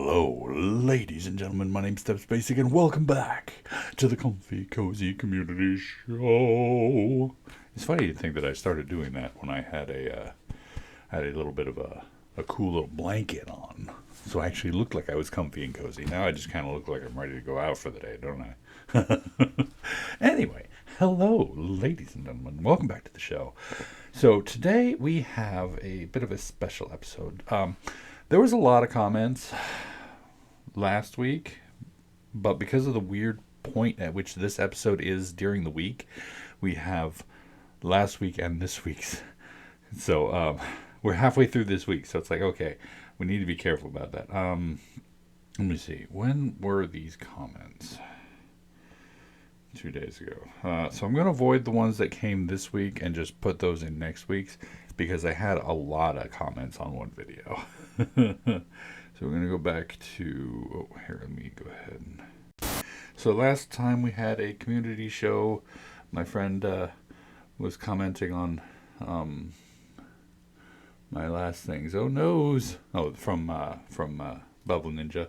Hello, ladies and gentlemen. My name's StepsBasic, and welcome back to the Comfy Cozy Community Show. It's funny to think that I started doing that when I had a little bit of a cool little blanket on, so I actually looked like I was comfy and cozy. Now I just kind of look like I'm ready to go out for the day, don't I? Anyway, hello, ladies and gentlemen. Welcome back to the show. So today we have a bit of a special episode. There was a lot of comments last week, but because of the weird point at which this episode is during the week, we have last week and this week's. So we're halfway through this week, so it's like, okay, we need to be careful about that. Let me see. When were these comments? 2 days ago. So I'm going to avoid the ones that came this week and just put those in next week's, because I had a lot of comments on one video. So we're going to go back to, here, let me go ahead. So last time we had a community show, my friend was commenting on my last things. Oh noes. Oh, from Bubble Ninja.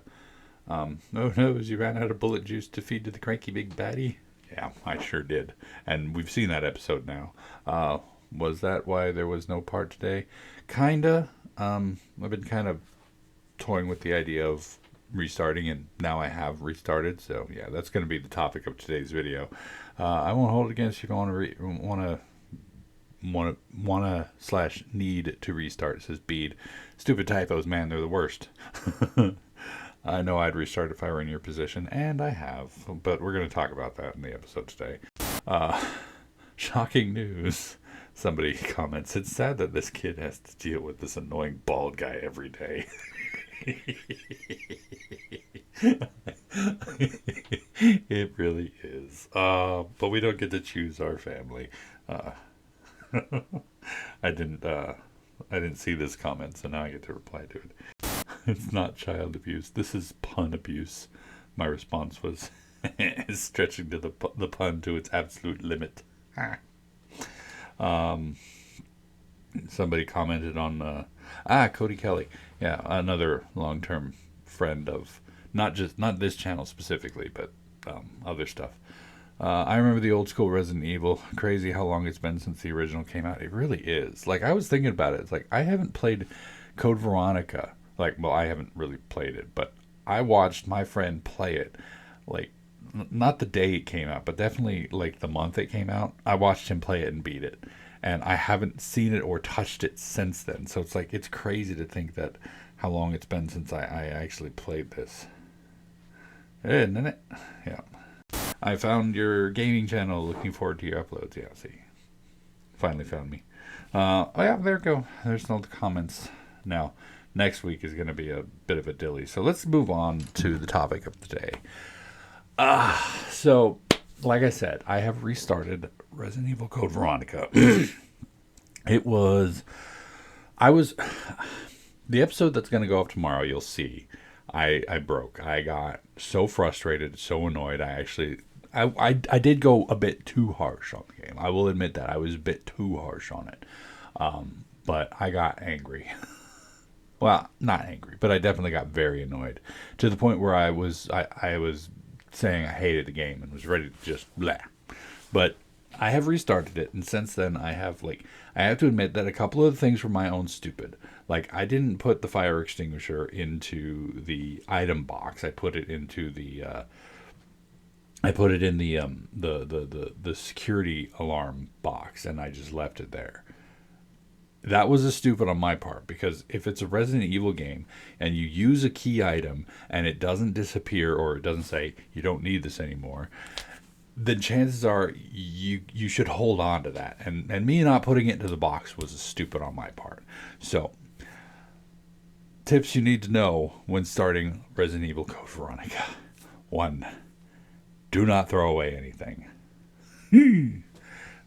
Oh noes, you ran out of bullet juice to feed to the cranky big baddie. Yeah, I sure did. And we've seen that episode now. Was that why there was no part today? Kinda. I've been kind of toying with the idea of restarting, and now I have restarted. So yeah, that's going to be the topic of today's video. I won't hold it against you if you wanna/need to restart. It says Bede. Stupid typos, man, they're the worst. I know I'd restart if I were in your position, and I have, but we're going to talk about that in the episode today. Shocking news. Somebody comments, it's sad that this kid has to deal with this annoying bald guy every day. It really is. But we don't get to choose our family. I didn't see this comment, so now I get to reply to it. It's not child abuse. This is pun abuse. My response was stretching to the pun to its absolute limit. Somebody commented on Cody Kelly. Yeah, another long-term friend of not this channel specifically, but other stuff. I remember the old school Resident Evil. Crazy how long it's been since the original came out. It really is. Like, I was thinking about it. It's like, I haven't played Code Veronica. I haven't really played it, but I watched my friend play it, like, not the day it came out, but definitely, like, the month it came out. I watched him play it and beat it, and I haven't seen it or touched it since then. So it's like, it's crazy to think that how long it's been since I actually played this. Isn't it? Yeah. I found your gaming channel. Looking forward to your uploads. Yeah, see. Finally found me. Oh, yeah, there we go. There's no comments. Now, next week is going to be a bit of a dilly. So let's move on to the topic of the day. So, like I said, I have restarted Resident Evil Code Veronica. The episode that's going to go up tomorrow, you'll see, I broke. I got so frustrated, so annoyed. I did go a bit too harsh on the game. I will admit that. I was a bit too harsh on it. But I got angry. Well, not angry, but I definitely got very annoyed, to the point where I was saying I hated the game and was ready to just blah. But I have restarted it, and since then I have to admit that a couple of things were my own stupid. Like, I didn't put the fire extinguisher into the item box. I put it into the the security alarm box, and I just left it there. That was a stupid on my part, because if it's a Resident Evil game and you use a key item and it doesn't disappear, or it doesn't say you don't need this anymore, then chances are you should hold on to that. And me not putting it into the box was stupid on my part. So, tips you need to know when starting Resident Evil Code Veronica. 1, do not throw away anything.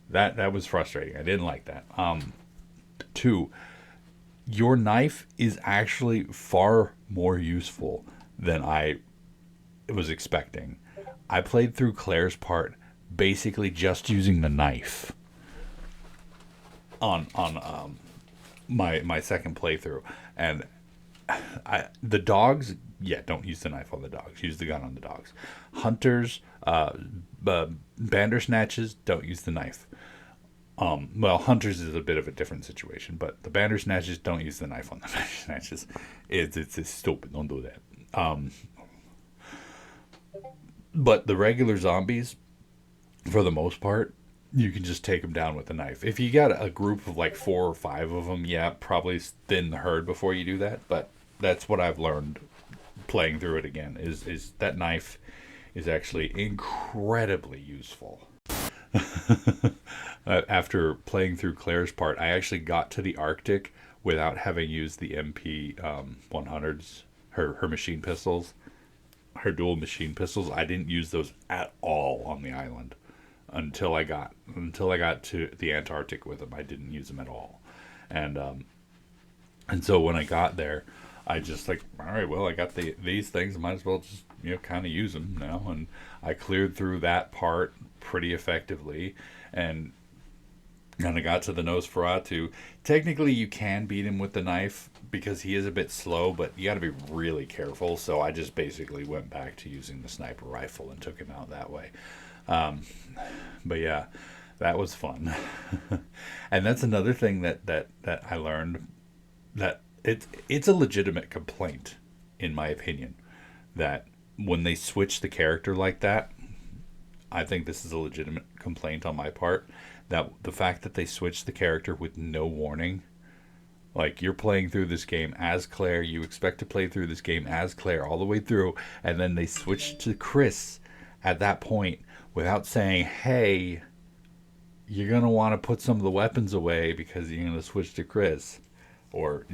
That was frustrating. I didn't like that. 2, your knife is actually far more useful than I was expecting. I played through Claire's part basically just using the knife on my second playthrough, and the dogs yeah, don't use the knife on the dogs. Use the gun on the dogs. Hunters, bandersnatches, don't use the knife. Well, hunters is a bit of a different situation, but the bandersnatches, don't use the knife on the bandersnatches. It's stupid. Don't do that. But the regular zombies, for the most part, you can just take them down with a knife. If you got a group of like 4 or 5 of them, yeah, probably thin the herd before you do that. But that's what I've learned playing through it again, is that knife is actually incredibly useful. After playing through Claire's part, I actually got to the Arctic without having used the MP 100s, her machine pistols, her dual machine pistols. I didn't use those at all on the island until I got to the Antarctic with them. I didn't use them at all, and so when I got there, I just like, all right, well, I got these things, might as well just kind of use them now, and I cleared through that part pretty effectively, and I got to the Nosferatu. Technically, you can beat him with the knife because he is a bit slow, but you got to be really careful. So I just basically went back to using the sniper rifle and took him out that way. But yeah, that was fun. And that's another thing that I learned, that it's a legitimate complaint, in my opinion, that when they switch the character like that, I think this is a legitimate complaint on my part, that the fact that they switch the character with no warning, like you're playing through this game as Claire, you expect to play through this game as Claire all the way through, and then they switch to Chris at that point without saying, hey, you're going to want to put some of the weapons away because you're going to switch to Chris. Or,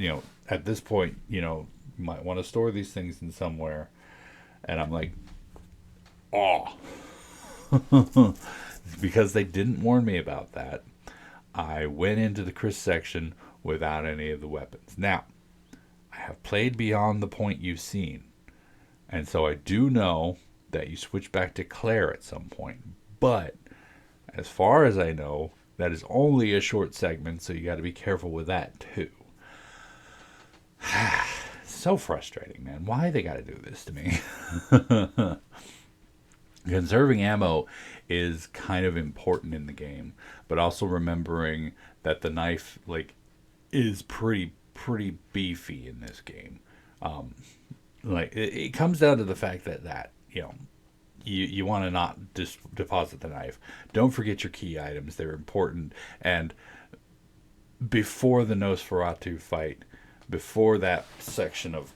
at this point, you might want to store these things in somewhere. And I'm like, oh. Because they didn't warn me about that, I went into the Chris section without any of the weapons. Now, I have played beyond the point you've seen, and so I do know that you switch back to Claire at some point. But as far as I know, that is only a short segment, so you got to be careful with that too. So frustrating, man. Why they got to do this to me? Conserving ammo is kind of important in the game, but also remembering that the knife is pretty beefy in this game. It comes down to the fact that you want to not deposit the knife. Don't forget your key items; they're important. And before the Nosferatu fight, before that section of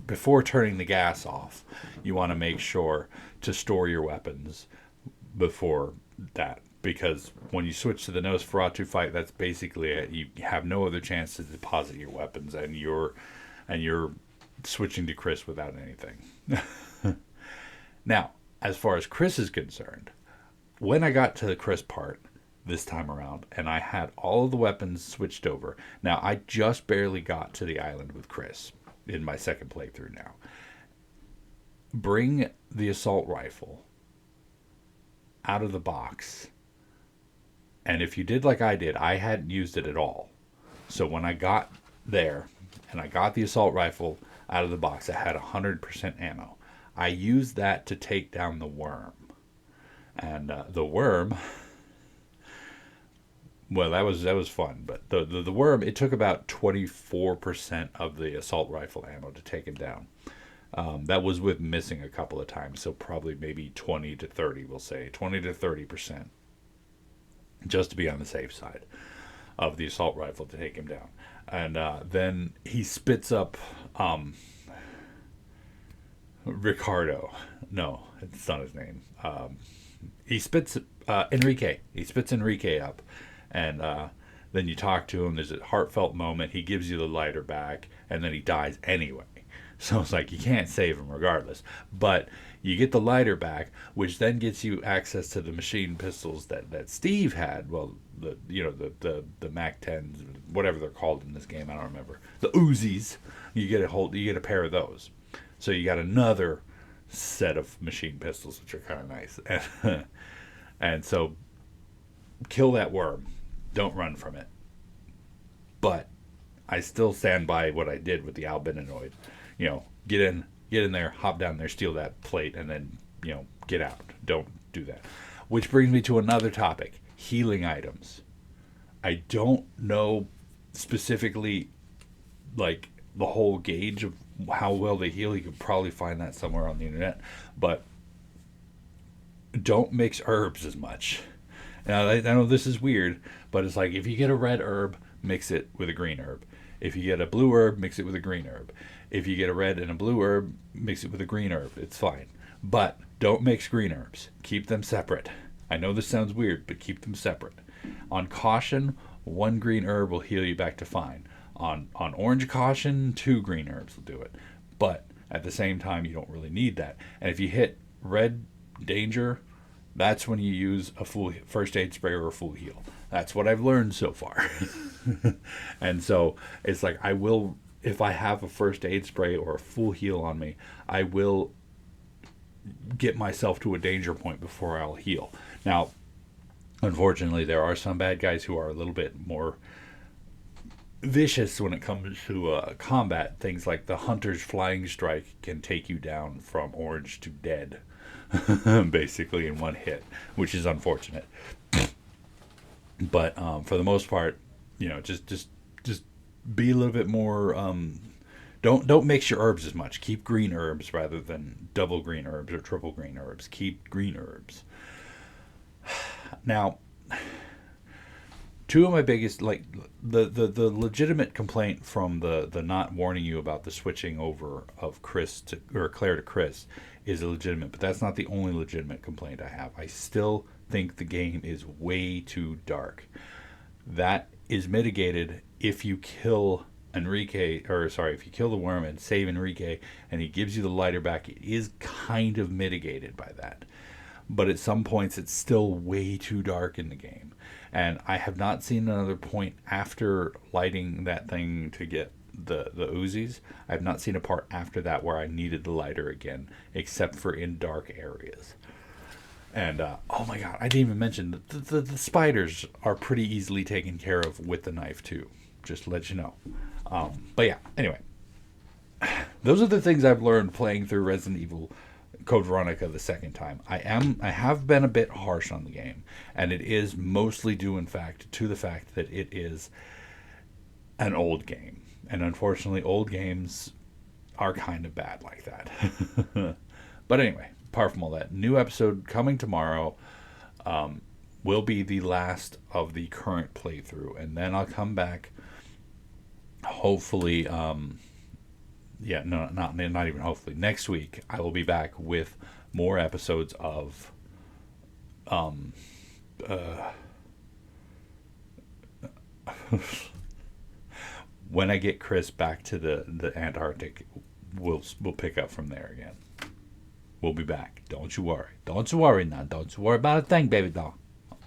before turning the gas off, you want to make sure to store your weapons before that, because when you switch to the Nosferatu fight, that's basically it. You have no other chance to deposit your weapons, and you're switching to Chris without anything. Now, as far as Chris is concerned, when I got to the Chris part this time around, and I had all of the weapons switched over. Now, I just barely got to the island with Chris in my second playthrough now. Bring the assault rifle out of the box. And if you did like I did, I hadn't used it at all. So when I got there, and I got the assault rifle out of the box, I had 100% ammo. I used that to take down the worm. And the worm... Well, that was fun, but the worm, it took about 24% of the assault rifle ammo to take him down. That was with missing a couple of times, so probably maybe 20 to 30, we'll say. 20 to 30%, just to be on the safe side of the assault rifle to take him down. And then he spits up Ricardo. No, it's not his name. He spits Enrique. He spits Enrique up. And then you talk to him. There's a heartfelt moment. He gives you the lighter back, and then he dies anyway. So it's like you can't save him regardless. But you get the lighter back, which then gets you access to the machine pistols that Steve had. Well, the Mac 10s, whatever they're called in this game, I don't remember. The Uzis. You get a pair of those. So you got another set of machine pistols, which are kind of nice. And so kill that worm. Don't run from it. But I still stand by what I did with the albinoid. You know, get in there, hop down there, steal that plate, and then, you know, get out. Don't do that. Which brings me to another topic, healing items. I don't know specifically, like, the whole gauge of how well they heal. You could probably find that somewhere on the internet. But don't mix herbs as much. Now, I know this is weird, but it's like if you get a red herb, mix it with a green herb. If you get a blue herb, mix it with a green herb. If you get a red and a blue herb, mix it with a green herb. It's fine. But don't mix green herbs. Keep them separate. I know this sounds weird, but keep them separate. On caution, 1 green herb will heal you back to fine. On orange caution, 2 green herbs will do it. But at the same time, you don't really need that. And if you hit red danger, that's when you use a full first aid spray or a full heal. That's what I've learned so far. And so it's like I will, if I have a first aid spray or a full heal on me, I will get myself to a danger point before I'll heal. Now, unfortunately, there are some bad guys who are a little bit more vicious when it comes to combat. Things like the Hunter's Flying Strike can take you down from orange to dead, basically in one hit, which is unfortunate. But for the most part, you know, just be a little bit more. Don't mix your herbs as much. Keep green herbs rather than double green herbs or triple green herbs. Keep green herbs. Now, two of my biggest, like the legitimate complaint from the not warning you about the switching over of Claire to Chris is legitimate, but that's not the only legitimate complaint I have. I still think the game is way too dark. That is mitigated if you kill if you kill the worm and save Enrique and he gives you the lighter back. It is kind of mitigated by that. But at some points it's still way too dark in the game. And I have not seen another point after lighting that thing to get the Uzis. I have not seen a part after that where I needed the lighter again, except for in dark areas. And, oh my god, I didn't even mention the spiders are pretty easily taken care of with the knife too. Just to let you know. But yeah, anyway. Those are the things I've learned playing through Resident Evil Code Veronica the second time. I have been a bit harsh on the game, and it is mostly due, in fact, to the fact that it is an old game. And unfortunately, old games are kind of bad like that. But anyway, apart from all that, new episode coming tomorrow will be the last of the current playthrough, and then I'll come back, hopefully, not even hopefully, next week I will be back with more episodes of when I get Chris back to the Antarctic, we'll pick up from there again. We'll be back. Don't you worry. Don't you worry now. Don't you worry about a thing, baby doll.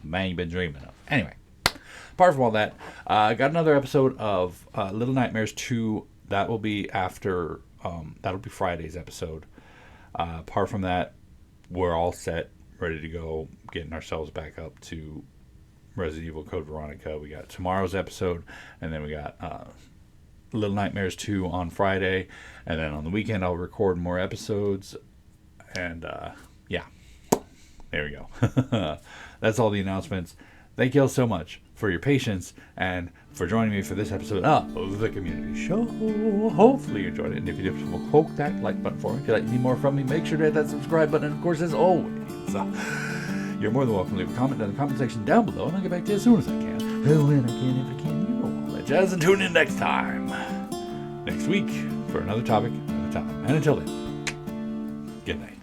Man, you've been dreaming of. Anyway, apart from all that, I got another episode of Little Nightmares 2. That will be after, that'll be Friday's episode. Apart from that, we're all set, ready to go, getting ourselves back up to Resident Evil Code Veronica. We got tomorrow's episode, and then we got Little Nightmares 2 on Friday, and then on the weekend I'll record more episodes, and yeah, there we go. That's all the announcements. Thank you all so much for your patience and for joining me for this episode of the Community Show. Hopefully you enjoyed it, and if you did, poke that like button for me. If you'd like to see more from me, make sure to hit that subscribe button, and of course, as always, you're more than welcome to leave a comment in the comment section down below, and I'll get back to you as soon as I can. When I can, if I can, you know all that jazz, and tune in next time, next week, for another topic, another time. And until then, good night.